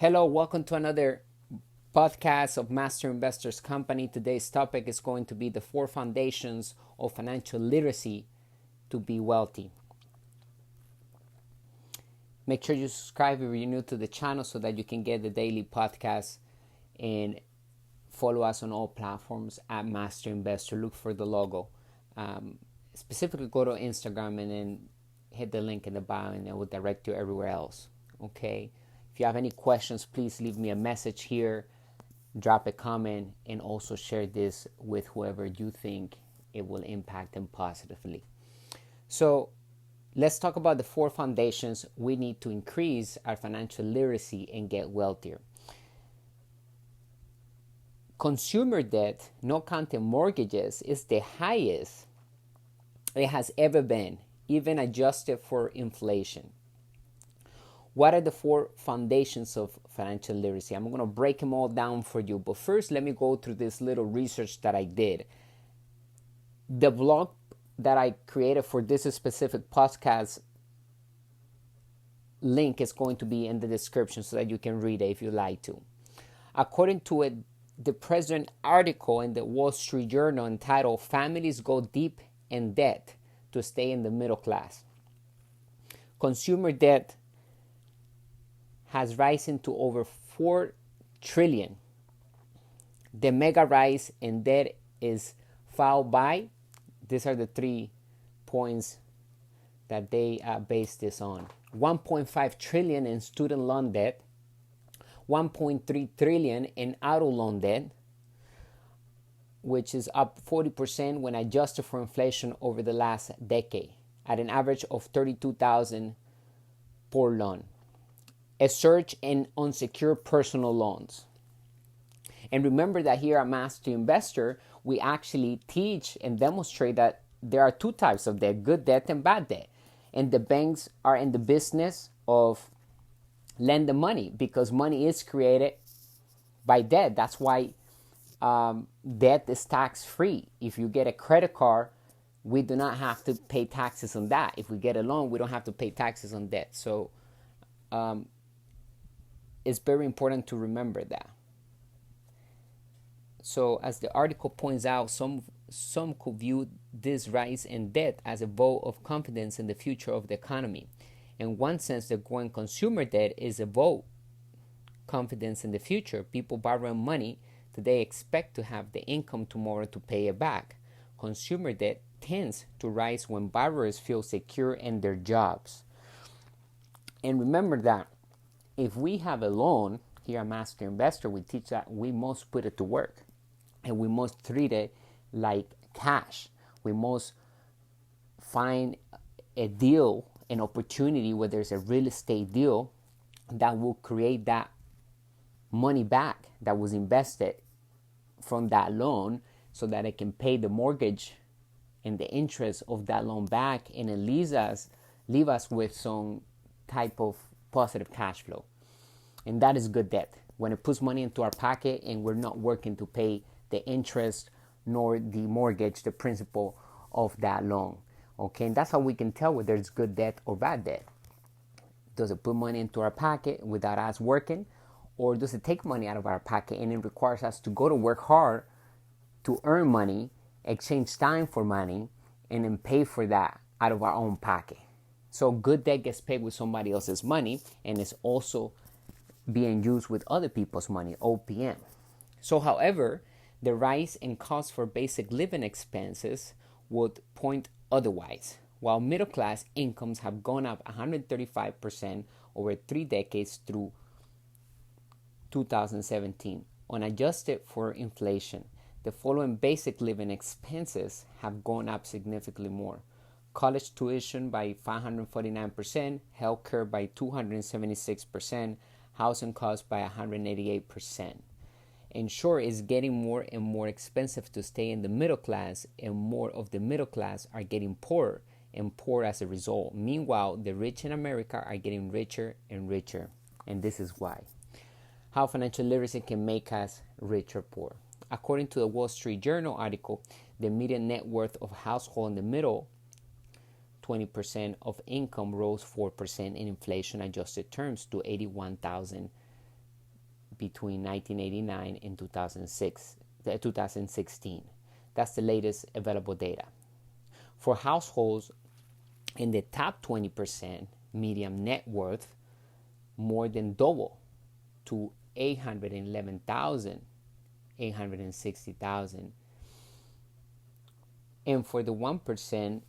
Hello, welcome to another podcast of Master Investors Company. Today's topic is going to be the 4 foundations of financial literacy to be wealthy. Make sure you subscribe if you're new to the channel so that you can get the daily podcast, and follow us on all platforms at Master Investor. Look for the logo. Specifically go to Instagram and then hit the link in the bio, and it will direct you everywhere else. Okay. If you have any questions, please leave me a message here, drop a comment, and also share this with whoever you think it will impact them positively. So let's talk about the 4 foundations we need to increase our financial literacy and get wealthier. Consumer debt, no counting mortgages, is the highest it has ever been, even adjusted for inflation. What are the 4 foundations of financial literacy? I'm going to break them all down for you. But first, let me go through this little research that I did. The blog that I created for this specific podcast link is going to be in the description so that you can read it if you like to. According to the present article in the Wall Street Journal entitled "Families Go Deep in Debt to Stay in the Middle Class." Consumer debt has risen to over 4 trillion. The mega rise in debt is followed by, these are the 3 points that they base this on: 1.5 trillion in student loan debt, 1.3 trillion in auto loan debt, which is up 40% when adjusted for inflation over the last decade, at an average of $32,000 per loan. A surge in unsecured personal loans. And remember that here at Master Investor, we actually teach and demonstrate that there are 2 types of debt: good debt and bad debt. And the banks are in the business of lending money because money is created by debt. That's why debt is tax-free. If you get a credit card, we do not have to pay taxes on that. If we get a loan, we don't have to pay taxes on debt. So it's very important to remember that. So as the article points out, some could view this rise in debt as a vote of confidence in the future of the economy. In one sense, the growing consumer debt is a vote confidence in the future. People borrowing money today expect to have the income tomorrow to pay it back. Consumer debt tends to rise when borrowers feel secure in their jobs. And remember that if we have a loan here at Master Investor, we teach that we must put it to work and we must treat it like cash. We must find a deal, an opportunity where there's a real estate deal that will create that money back that was invested from that loan, so that it can pay the mortgage and the interest of that loan back, and it leave us with some type of positive cash flow. And that is good debt, when it puts money into our pocket and we're not working to pay the interest nor the mortgage, the principal of that loan. Okay, and that's how we can tell whether it's good debt or bad debt. Does it put money into our pocket without us working, or does it take money out of our pocket and it requires us to go to work hard to earn money, exchange time for money, and then pay for that out of our own pocket? So good debt gets paid with somebody else's money, and it's also being used with other people's money, OPM. So however, the rise in costs for basic living expenses would point otherwise. While middle class incomes have gone up 135% over 3 decades through 2017, unadjusted for inflation, the following basic living expenses have gone up significantly more: college tuition by 549%, healthcare by 276%, housing costs by 188%. In short, it's getting more and more expensive to stay in the middle class, and more of the middle class are getting poorer and poorer as a result. Meanwhile, the rich in America are getting richer and richer, and this is why. How financial literacy can make us rich or poor. According to the Wall Street Journal article, the median net worth of a household in the middle 20% of income rose 4% in inflation-adjusted terms to $81,000 between 1989 and 2016. That's the latest available data. For households in the top 20% median net worth, more than double to 811,000, 860,000. And for the 1%,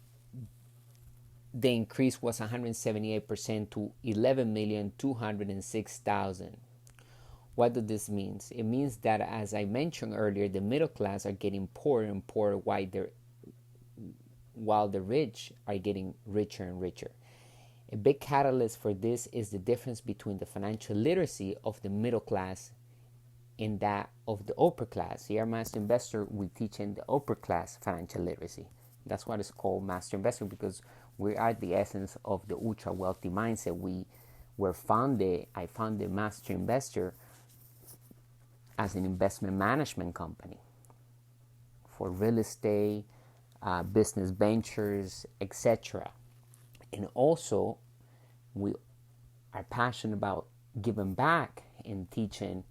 the increase was 178% to 11,206,000. What does this mean? It means that, as I mentioned earlier, the middle class are getting poorer and poorer while the rich are getting richer and richer. A big catalyst for this is the difference between the financial literacy of the middle class and that of the upper class. Here at Master Investor, we teach in the upper class financial literacy. That's what it's called Master Investor, because we are the essence of the ultra wealthy mindset. I founded Master Investor as an investment management company for real estate, business ventures, etc. And also, we are passionate about giving back and teaching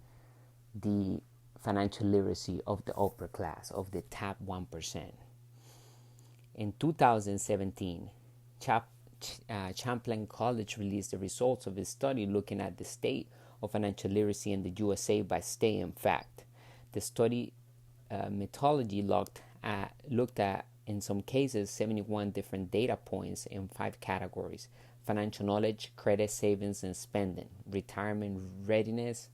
the financial literacy of the upper class, of the top 1%. In 2017, Champlain College released the results of a study looking at the state of financial literacy in the USA by state and fact. The study methodology looked at, in some cases, 71 different data points in 5 categories: financial knowledge, credit, savings, and spending, retirement readiness,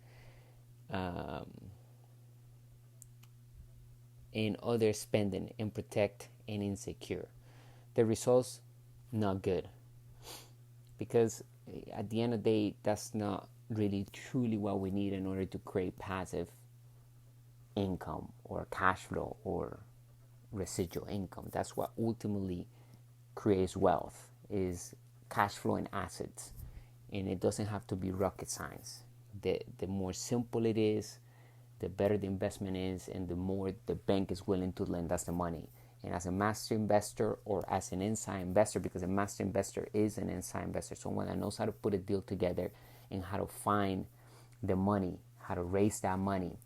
and other spending, and protect and insecure. The results, not good, because at the end of the day, that's not really truly what we need in order to create passive income or cash flow or residual income. That's what ultimately creates wealth, is cash flow and assets. And it doesn't have to be rocket science. The more simple it is, the better the investment is, and the more the bank is willing to lend us the money. And as a master investor, or as an inside investor, because a master investor is an inside investor, someone that knows how to put a deal together and how to find the money, how to raise that money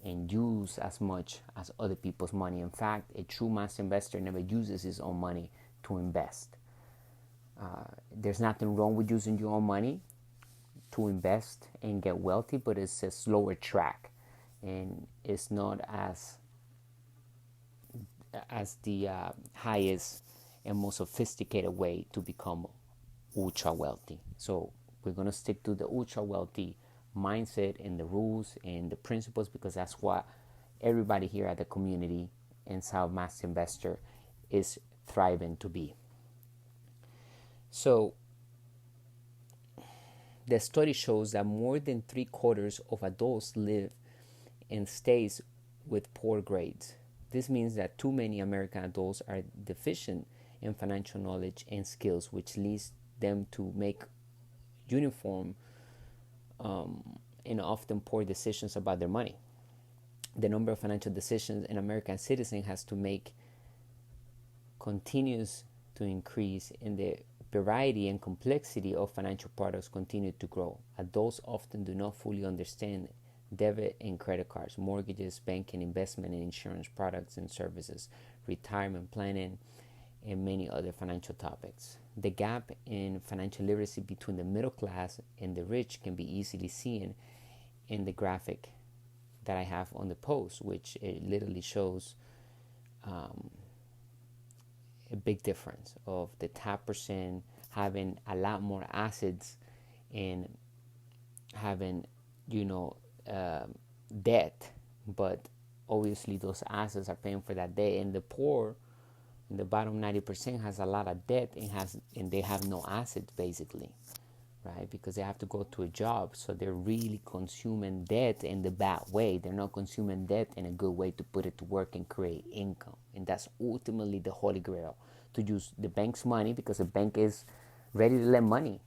and use as much as other people's money. In fact, a true master investor never uses his own money to invest. There's nothing wrong with using your own money to invest and get wealthy, but it's a slower track, and it's not as the highest and most sophisticated way to become ultra wealthy. So we're going to stick to the ultra wealthy mindset and the rules and the principles, because that's what everybody here at the community inside of Master Investor is thriving to be. So the study shows that more than 3/4 of adults live in states with poor grades. This means that too many American adults are deficient in financial knowledge and skills, which leads them to make uniform and often poor decisions about their money. The number of financial decisions an American citizen has to make continues to increase, and the variety and complexity of financial products continue to grow. Adults often do not fully understand debit and credit cards, mortgages, banking, investment and insurance products and services, retirement planning, and many other financial topics. The gap in financial literacy between the middle class and the rich can be easily seen in the graphic that I have on the post, which it literally shows a big difference of the top percent having a lot more assets and having, debt, but obviously those assets are paying for that debt, and the poor in the bottom 90% has a lot of debt and they have no assets, basically, right? Because they have to go to a job, so they're really consuming debt in the bad way. They're not consuming debt in a good way to put it to work and create income. And that's ultimately the holy grail, to use the bank's money, because the bank is ready to lend money.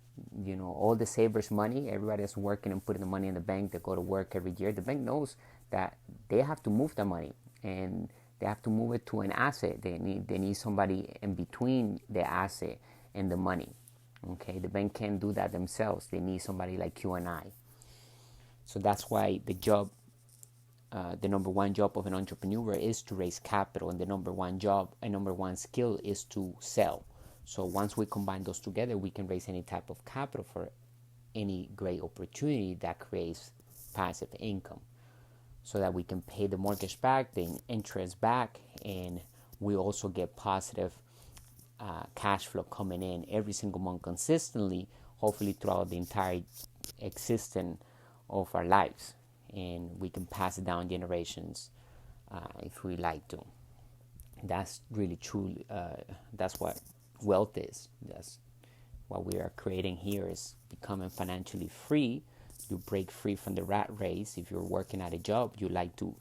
All the savers' money, everybody that's working and putting the money in the bank, they go to work every year. The bank knows that they have to move the money, and they have to move it to an asset. They need somebody in between the asset and the money. Okay, the bank can't do that themselves. They need somebody like you and I. So that's why the number one job of an entrepreneur is to raise capital, and the number one job and number one skill is to sell. So once we combine those together, we can raise any type of capital for any great opportunity that creates passive income, so that we can pay the mortgage back, the interest back, and we also get positive cash flow coming in every single month consistently, hopefully throughout the entire existence of our lives. And we can pass it down generations if we like to. That's really truly, that's what wealth is. That's what we are creating here, is becoming financially free. You break free from the rat race. If you're working at a job, you like to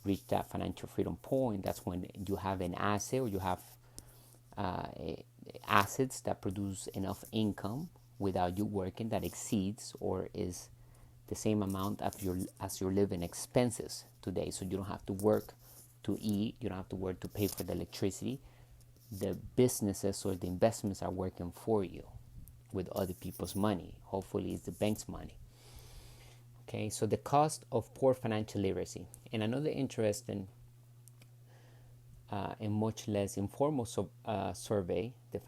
reach that financial freedom point. That's when you have an asset, or you have assets that produce enough income without you working, that exceeds or is the same amount as your living expenses today. So you don't have to work to eat, you don't have to work to pay for the electricity. The businesses or the investments are working for you with other people's money. Hopefully it's the bank's money. Okay, so the cost of poor financial literacy. And another interesting and much less informal survey, the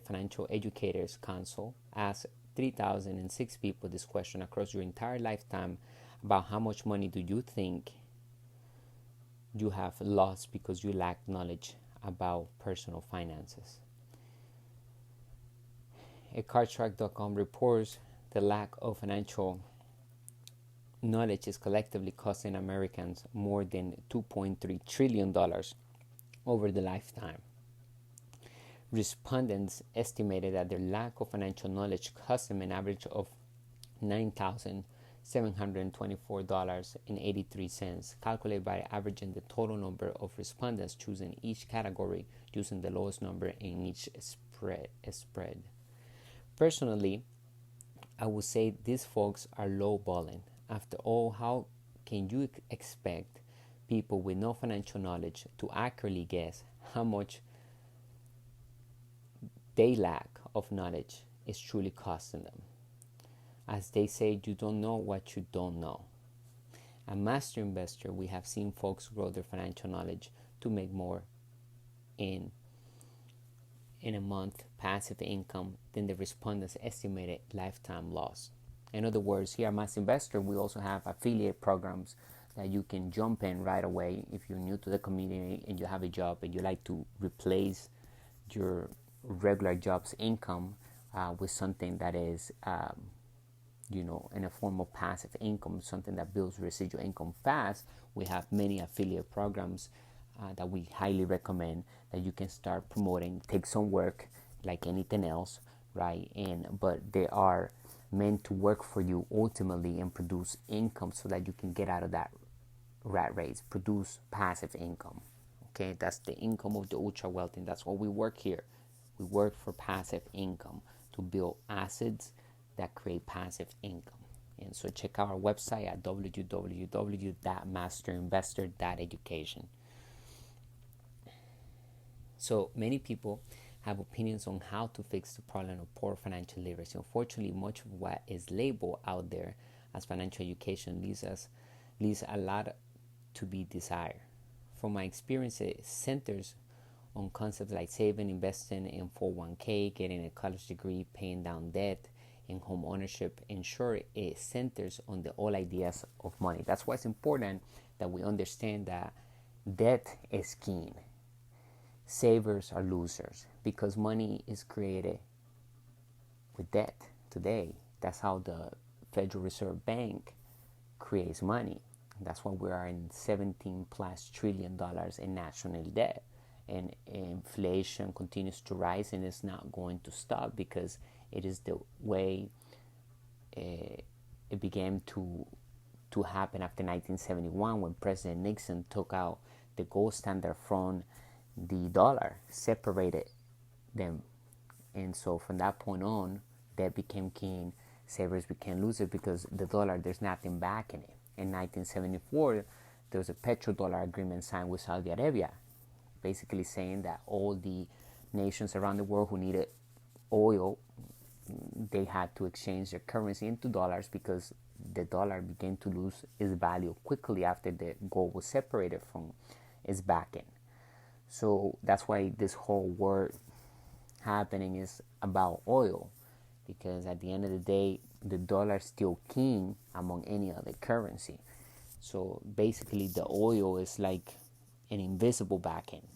Financial Educators Council asked 3,006 people this question across your entire lifetime about how much money do you think you have lost because you lack knowledge about personal finances. Cardtrack.com reports the lack of financial knowledge is collectively costing Americans more than $2.3 trillion over the lifetime. Respondents estimated that their lack of financial knowledge cost them an average of $9,724.83, calculated by averaging the total number of respondents choosing each category using the lowest number in each spread. Personally, I would say these folks are lowballing. After all, how can you expect people with no financial knowledge to accurately guess how much they lack of knowledge is truly costing them? As they say, you don't know what you don't know. At Master Investor, we have seen folks grow their financial knowledge to make more in a month passive income than the respondents' estimated lifetime loss. In other words, here at Master Investor, we also have affiliate programs that you can jump in right away if you're new to the community and you have a job and you like to replace your regular job's income with something that is in a form of passive income, something that builds residual income fast. We have many affiliate programs that we highly recommend that you can start promoting. Take some work like anything else, right? But they are meant to work for you ultimately and produce income so that you can get out of that rat race, produce passive income. Okay, that's the income of the ultra wealthy, and that's what we work here. We work for passive income to build assets that create passive income. And so check out our website at www.masterinvestor.education. So many people have opinions on how to fix the problem of poor financial literacy. Unfortunately, much of what is labeled out there as financial education leaves a lot to be desired. From my experience, it centers on concepts like saving, investing in 401k, getting a college degree, paying down debt, and home ownership. In short, it centers on the all ideas of money. That's why it's important that we understand that debt is king. Savers are losers because money is created with debt today. That's how the Federal Reserve Bank creates money. That's why we are in $17+ trillion in national debt. And inflation continues to rise and it's not going to stop because it is the way it began to happen after 1971 when President Nixon took out the gold standard from the dollar, separated them. And so from that point on, debt became king, savers became losers because the dollar, there's nothing back in it. In 1974, there was a petrodollar agreement signed with Saudi Arabia, basically saying that all the nations around the world who needed oil, they had to exchange their currency into dollars because the dollar began to lose its value quickly after the gold was separated from its backing. So that's why this whole war happening is about oil, because at the end of the day, the dollar is still king among any other currency. So basically, the oil is like an invisible backing,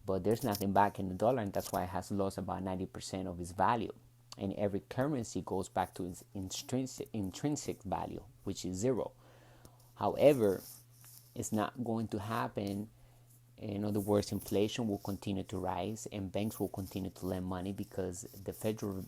but there's nothing backing the dollar, and that's why it has lost about 90% of its value. And every currency goes back to its intrinsic value, which is zero. However, it's not going to happen. In other words, inflation will continue to rise, and banks will continue to lend money because the Federal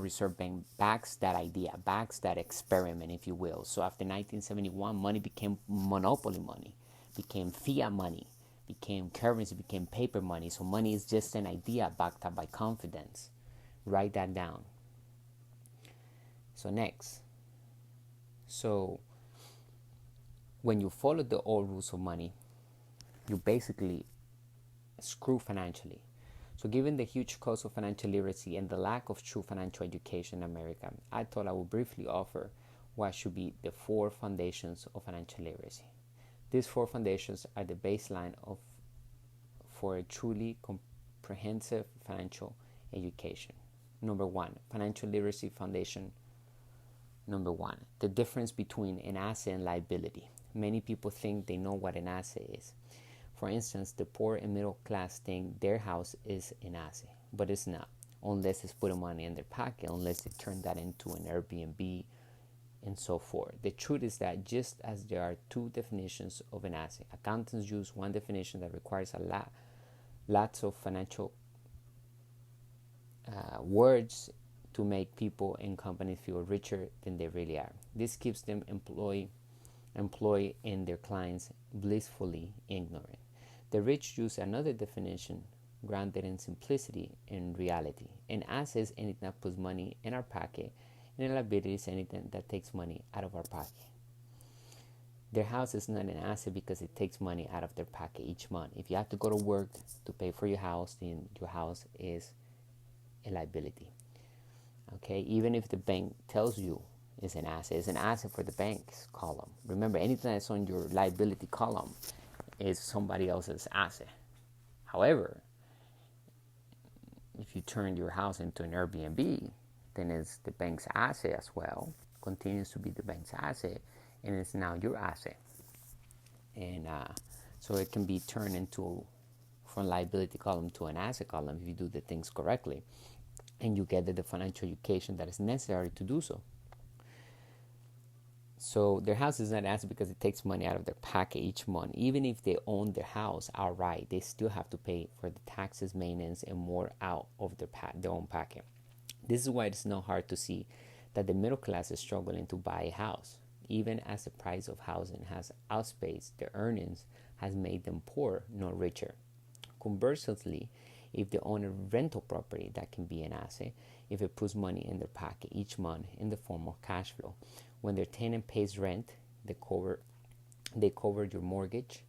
Reserve Bank backs that idea, backs that experiment, if you will. So after 1971, money became monopoly money, became fiat money, became currency, became paper money. So money is just an idea backed up by confidence. Write that down. So next. So when you follow the old rules of money, you basically screw financially. So given the huge cost of financial literacy and the lack of true financial education in America, I thought I would briefly offer what should be the 4 foundations of financial literacy. These 4 foundations are the baseline for a truly comprehensive financial education. Number 1, financial literacy foundation. Number 1, the difference between an asset and liability. Many people think they know what an asset is. For instance, the poor and middle class think their house is an asset, but it's not, unless it's putting money in their pocket, unless they turn that into an Airbnb and so forth. The truth is that just as there are 2 definitions of an asset, accountants use one definition that requires lots of financial words to make people and companies feel richer than they really are. This keeps them employed and their clients blissfully ignorant. The rich use another definition grounded in simplicity and reality. An asset is anything that puts money in our pocket, and a liability is anything that takes money out of our pocket. Their house is not an asset because it takes money out of their pocket each month. If you have to go to work to pay for your house, then your house is a liability. Okay, even if the bank tells you it's an asset for the bank's column. Remember, anything that's on your liability column is somebody else's asset. However, if you turn your house into an Airbnb, then it's the bank's asset as well, continues to be the bank's asset, and it's now your asset. And so it can be turned into from liability column to an asset column if you do the things correctly, and you get the financial education that is necessary to do so. So their house is not an asset because it takes money out of their pocket each month. Even if they own their house outright, they still have to pay for the taxes, maintenance, and more out of their own pocket. This is why it's not hard to see that the middle class is struggling to buy a house. Even as the price of housing has outpaced their earnings, has made them poor, not richer. Conversely, if they own a rental property, that can be an asset if it puts money in their pocket each month in the form of cash flow. When their tenant pays rent, they cover your mortgage,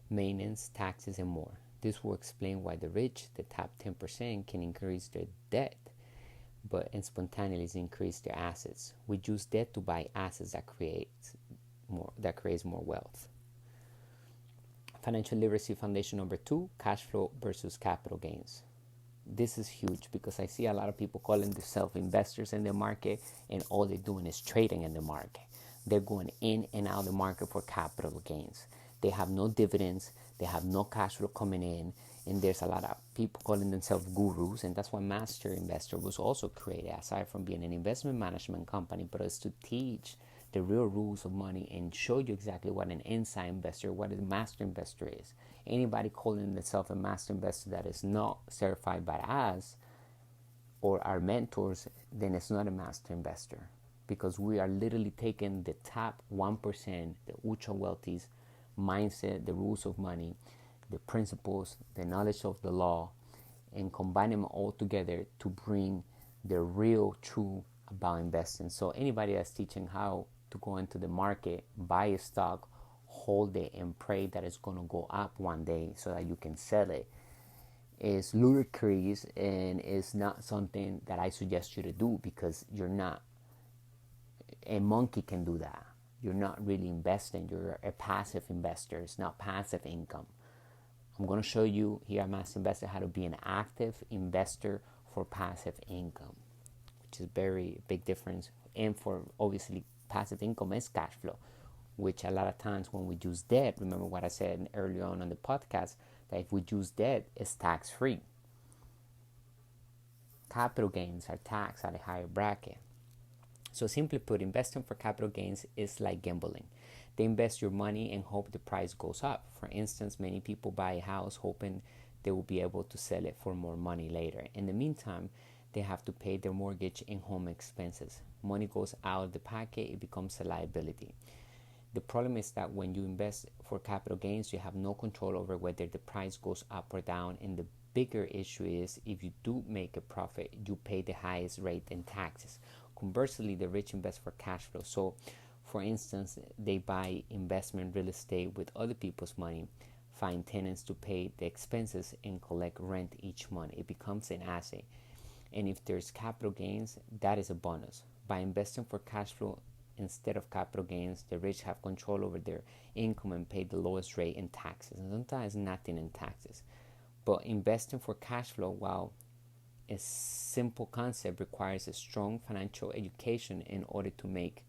maintenance, taxes, and more. This will explain why the rich, the top 10%, can increase their debt, but spontaneously increase their assets. We use debt to buy assets that creates more wealth. Financial literacy foundation number 2, cash flow versus capital gains. This is huge because I see a lot of people calling themselves investors in the market, and all they're doing is trading in the market. They're going in and out of the market for capital gains. They have no dividends, they have no cash flow coming in, and there's a lot of people calling themselves gurus, and that's why Master Investor was also created, aside from being an investment management company, but it's to teach the real rules of money and show you exactly what an inside investor, what a master investor is. Anybody calling themselves a master investor that is not certified by us or our mentors, then it's not a master investor, because we are literally taking the top 1%, the ultra wealthy's mindset, the rules of money, the principles, the knowledge of the law, and combine them all together to bring the real true about investing. So anybody that's teaching how to go into the market, buy a stock, hold it, and pray that it's going to go up one day so that you can sell it is ludicrous, and is not something that I suggest you to do, because you're not a monkey can do that. You're not really investing, you're a passive investor. It's not passive income. I'm going to show you here at Master Investor how to be an active investor for passive income, which is very big difference. And for obviously passive income is cash flow, which a lot of times when we use debt, remember what I said earlier on the podcast, that if we use debt, it's tax free. Capital gains are taxed at a higher bracket. So simply put, investing for capital gains is like gambling. They invest your money and hope the price goes up. For instance, many people buy a house hoping they will be able to sell it for more money later. In the meantime, they have to pay their mortgage and home expenses. Money goes out of the pocket, it becomes a liability. The problem is that when you invest for capital gains, you have no control over whether the price goes up or down. And the bigger issue is if you do make a profit, you pay the highest rate in taxes. Conversely, the rich invest for cash flow. So, for instance, they buy investment real estate with other people's money, find tenants to pay the expenses, and collect rent each month. It becomes an asset. And if there's capital gains, that is a bonus. By investing for cash flow instead of capital gains, the rich have control over their income and pay the lowest rate in taxes, and sometimes nothing in taxes. But investing for cash flow, while a simple concept, requires a strong financial education in order to make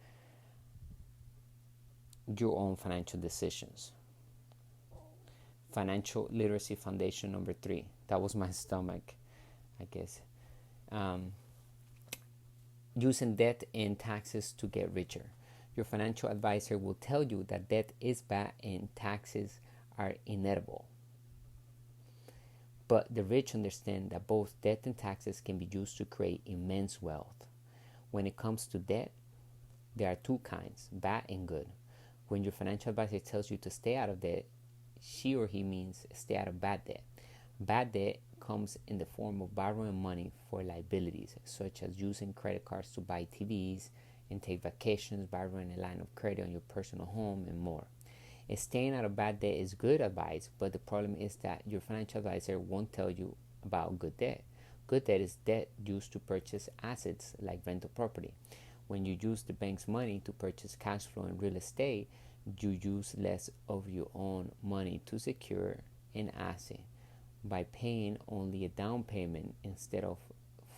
your own financial decisions. Financial literacy foundation number 3. That was my stomach, I guess. Using debt and taxes to get richer. Your financial advisor will tell you that debt is bad and taxes are inevitable. But the rich understand that both debt and taxes can be used to create immense wealth. When it comes to debt, there are two kinds, bad and good. When your financial advisor tells you to stay out of debt, she or he means stay out of bad debt. Bad debt comes in the form of borrowing money for liabilities, such as using credit cards to buy TVs and take vacations, borrowing a line of credit on your personal home, and more. Staying out of bad debt is good advice, but the problem is that your financial advisor won't tell you about good debt. Good debt is debt used to purchase assets like rental property. When you use the bank's money to purchase cash flow in real estate, you use less of your own money to secure an asset. By paying only a down payment instead of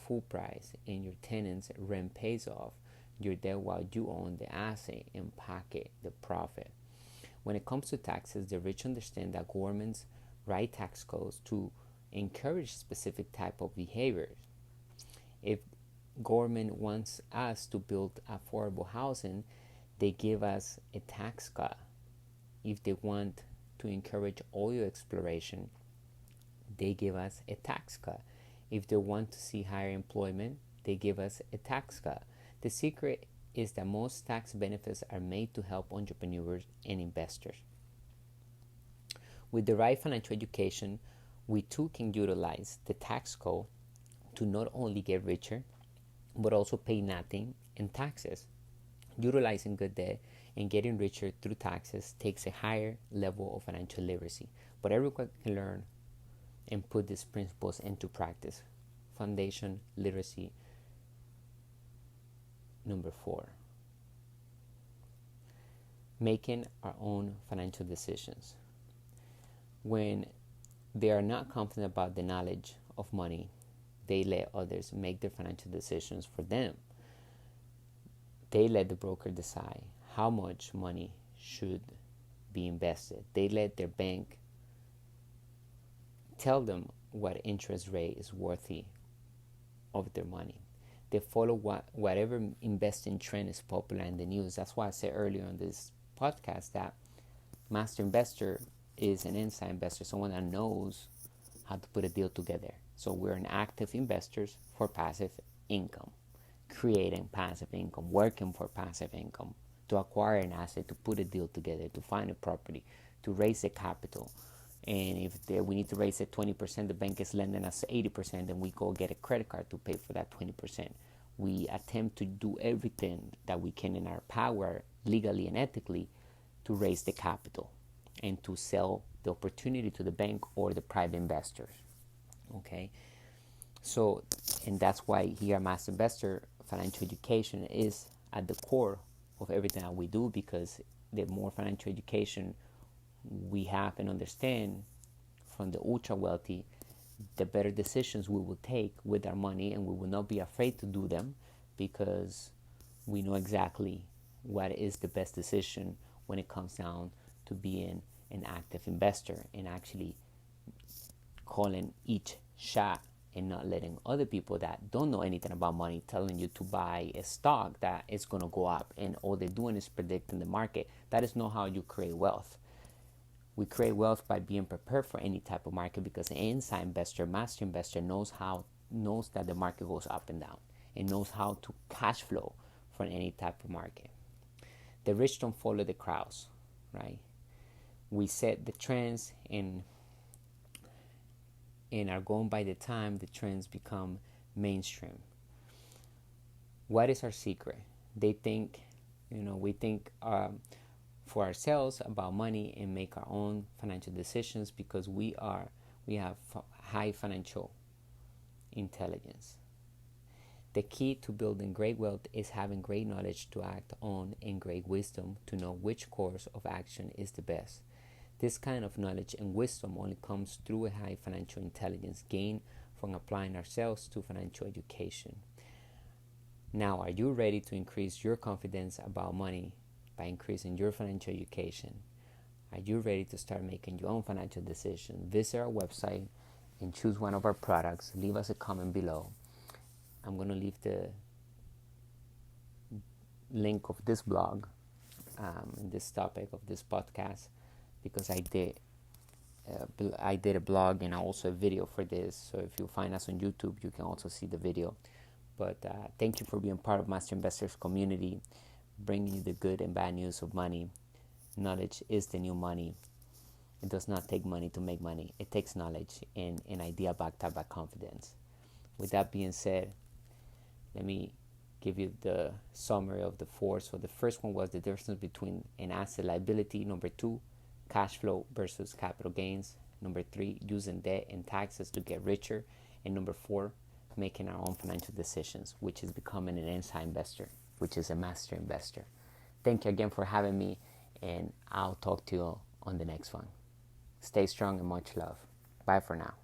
full price, and your tenant's rent pays off your debt while you own the asset and pocket the profit. When it comes to taxes, the rich understand that governments write tax codes to encourage specific type of behaviors. If government wants us to build affordable housing, they give us a tax cut. If they want to encourage oil exploration, they give us a tax cut. If they want to see higher employment, they give us a tax cut. The secret is that most tax benefits are made to help entrepreneurs and investors. With the right financial education, we too can utilize the tax code to not only get richer, but also pay nothing in taxes. Utilizing good debt and getting richer through taxes takes a higher level of financial literacy, but everyone can learn and put these principles into practice. Foundation literacy number 4. Making our own financial decisions. When they are not confident about the knowledge of money, they let others make their financial decisions for them. They let the broker decide how much money should be invested. They let their bank tell them what interest rate is worthy of their money. They follow whatever investing trend is popular in the news. That's why I said earlier on this podcast that master investor is an inside investor, someone that knows how to put a deal together. So we're an active investors for passive income, creating passive income, working for passive income, to acquire an asset, to put a deal together, to find a property, to raise the capital. And if we need to raise it 20%, the bank is lending us 80%, and we go get a credit card to pay for that 20%. We attempt to do everything that we can in our power, legally and ethically, to raise the capital and to sell the opportunity to the bank or the private investors. Okay? So, and that's why here at Master Investor, financial education is at the core of everything that we do, because the more financial education we have and understand from the ultra wealthy, the better decisions we will take with our money, and we will not be afraid to do them because we know exactly what is the best decision when it comes down to being an active investor and actually calling each shot, and not letting other people that don't know anything about money telling you to buy a stock that is going to go up, and all they're doing is predicting the market. That is not how you create wealth. We create wealth by being prepared for any type of market, because an inside investor, master investor, knows that the market goes up and down, and knows how to cash flow from any type of market. The rich don't follow the crowds, right? We set the trends and are going by the time the trends become mainstream. What is our secret? We think for ourselves about money and make our own financial decisions because we have high financial intelligence. The key to building great wealth is having great knowledge to act on and great wisdom to know which course of action is the best. This kind of knowledge and wisdom only comes through a high financial intelligence gained from applying ourselves to financial education. Now, are you ready to increase your confidence about money by increasing your financial education? Are you ready to start making your own financial decisions? Visit our website and choose one of our products. Leave us a comment below. I'm going to leave the link of this blog and this topic of this podcast, because I did a blog and also a video for this. So if you find us on YouTube, you can also see the video. But thank you for being part of Master Investors community, bringing you the good and bad news of money. Knowledge is the new money. It does not take money to make money. It takes knowledge and an idea backed up by confidence. With that being said, let me give you the summary of the four. So the first one was the difference between an asset liability. Number 2, cash flow versus capital gains. Number 3, using debt and taxes to get richer. And number 4, making our own financial decisions, which is becoming an inside investor, which is a master investor. Thank you again for having me, and I'll talk to you on the next one. Stay strong and much love. Bye for now.